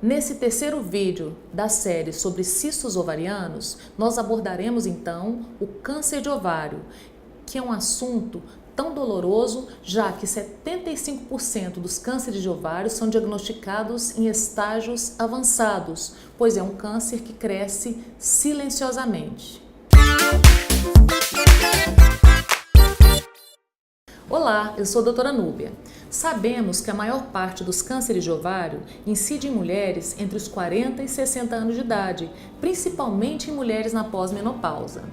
Nesse terceiro vídeo da série sobre cistos ovarianos, nós abordaremos então o câncer de ovário, que é um assunto tão doloroso, já que 75% dos cânceres de ovário são diagnosticados em estágios avançados, pois é um câncer que cresce silenciosamente. Olá, eu sou a doutora Núbia. Sabemos que a maior parte dos cânceres de ovário incide em mulheres entre os 40 e 60 anos de idade, principalmente em mulheres na pós-menopausa.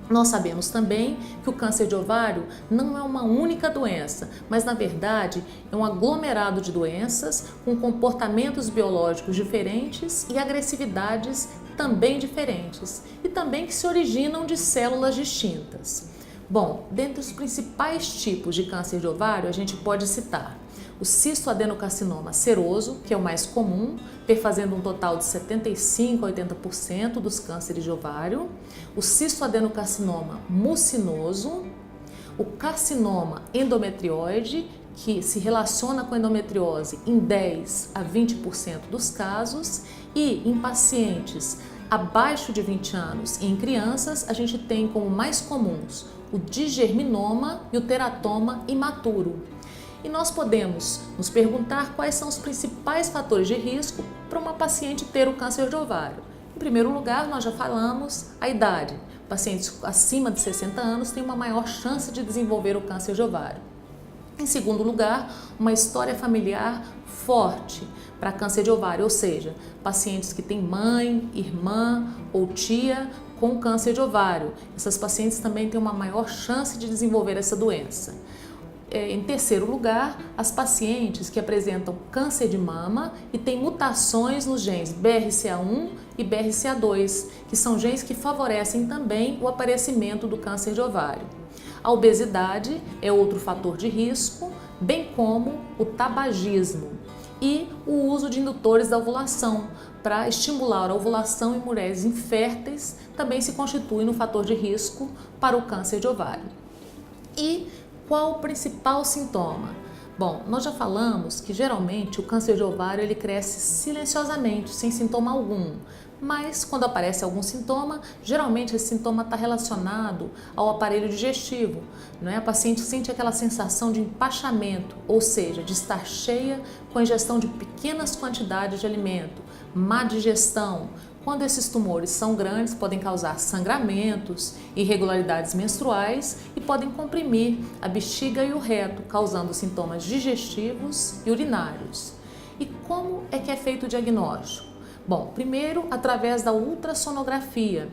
Nós sabemos também que o câncer de ovário não é uma única doença, mas na verdade é um aglomerado de doenças com comportamentos biológicos diferentes e agressividades também diferentes, e também que se originam de células distintas. Bom, dentre os principais tipos de câncer de ovário, a gente pode citar o cistoadenocarcinoma seroso, que é o mais comum, perfazendo um total de 75% a 80% dos cânceres de ovário, o cistoadenocarcinoma mucinoso, o carcinoma endometrioide, que se relaciona com a endometriose em 10% a 20% dos casos, e em pacientes abaixo de 20 anos e em crianças, a gente tem como mais comuns o digerminoma e o teratoma imaturo. E nós podemos nos perguntar quais são os principais fatores de risco para uma paciente ter o câncer de ovário. Em primeiro lugar, nós já falamos a idade. Pacientes acima de 60 anos têm uma maior chance de desenvolver o câncer de ovário. Em segundo lugar, uma história familiar forte para câncer de ovário, ou seja, pacientes que têm mãe, irmã ou tia com câncer de ovário. Essas pacientes também têm uma maior chance de desenvolver essa doença. Em terceiro lugar, as pacientes que apresentam câncer de mama e têm mutações nos genes BRCA1 e BRCA2, que são genes que favorecem também o aparecimento do câncer de ovário. A obesidade é outro fator de risco, bem como o tabagismo e o uso de indutores da ovulação para estimular a ovulação em mulheres inférteis também se constitui um fator de risco para o câncer de ovário. E qual o principal sintoma? Bom, nós já falamos que geralmente o câncer de ovário ele cresce silenciosamente, sem sintoma algum. Mas quando aparece algum sintoma, geralmente esse sintoma está relacionado ao aparelho digestivo, não é? A paciente sente aquela sensação de empachamento, ou seja, de estar cheia com a ingestão de pequenas quantidades de alimento, má digestão. Quando esses tumores são grandes, podem causar sangramentos, irregularidades menstruais e podem comprimir a bexiga e o reto, causando sintomas digestivos e urinários. E como é que é feito o diagnóstico? Bom, primeiro através da ultrassonografia,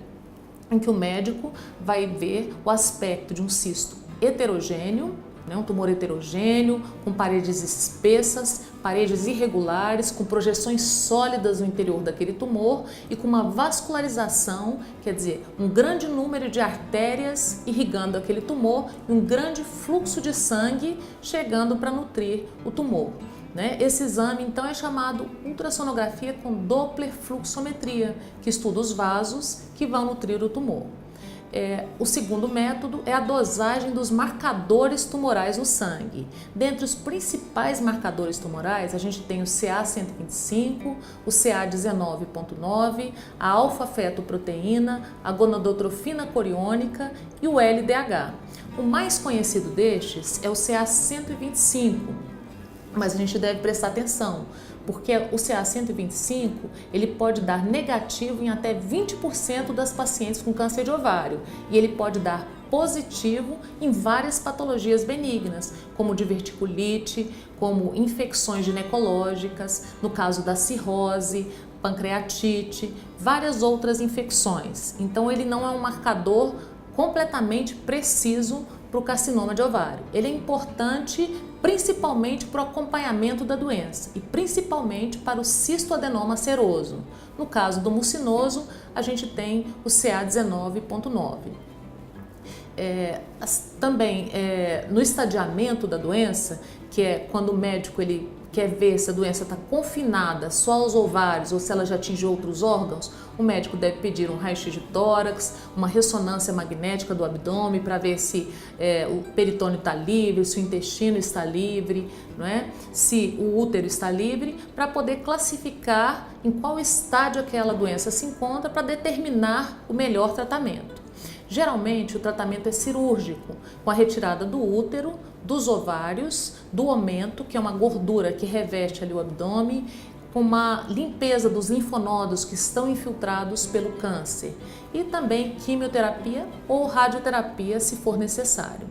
em que o médico vai ver o aspecto de um cisto heterogêneo, um tumor heterogêneo, com paredes espessas, paredes irregulares, com projeções sólidas no interior daquele tumor e com uma vascularização, quer dizer, um grande número de artérias irrigando aquele tumor e um grande fluxo de sangue chegando para nutrir o tumor. Esse exame, então, é chamado ultrassonografia com Doppler fluxometria, que estuda os vasos que vão nutrir o tumor. O segundo método é a dosagem dos marcadores tumorais no sangue. Dentre os principais marcadores tumorais, a gente tem o CA-125, o CA-19.9, a alfa-fetoproteína, a gonadotrofina coriônica e o LDH. O mais conhecido destes é o CA-125, mas a gente deve prestar atenção, porque o CA-125 ele pode dar negativo em até 20% das pacientes com câncer de ovário e ele pode dar positivo em várias patologias benignas, como diverticulite, como infecções ginecológicas, no caso da cirrose, pancreatite, várias outras infecções. Então ele não é um marcador completamente preciso para o carcinoma de ovário. Ele é importante principalmente para o acompanhamento da doença e principalmente para o cistoadenoma seroso. No caso do mucinoso, a gente tem o CA-19.9. Também no estadiamento da doença, que é quando o médico ele quer ver se a doença está confinada só aos ovários ou se ela já atinge outros órgãos, o médico deve pedir um raio-x de tórax, uma ressonância magnética do abdômen para ver se o peritônio está livre, se o intestino está livre, não é? Se o útero está livre, para poder classificar em qual estágio aquela doença se encontra para determinar o melhor tratamento. Geralmente o tratamento é cirúrgico, com a retirada do útero, dos ovários, do omento, que é uma gordura que reveste ali o abdômen, com uma limpeza dos linfonodos que estão infiltrados pelo câncer e também quimioterapia ou radioterapia se for necessário.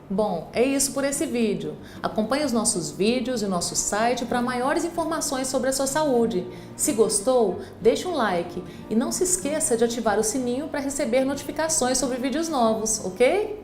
Bom, é isso por esse vídeo. Acompanhe os nossos vídeos e o nosso site para maiores informações sobre a sua saúde. Se gostou, deixe um like e não se esqueça de ativar o sininho para receber notificações sobre vídeos novos, ok?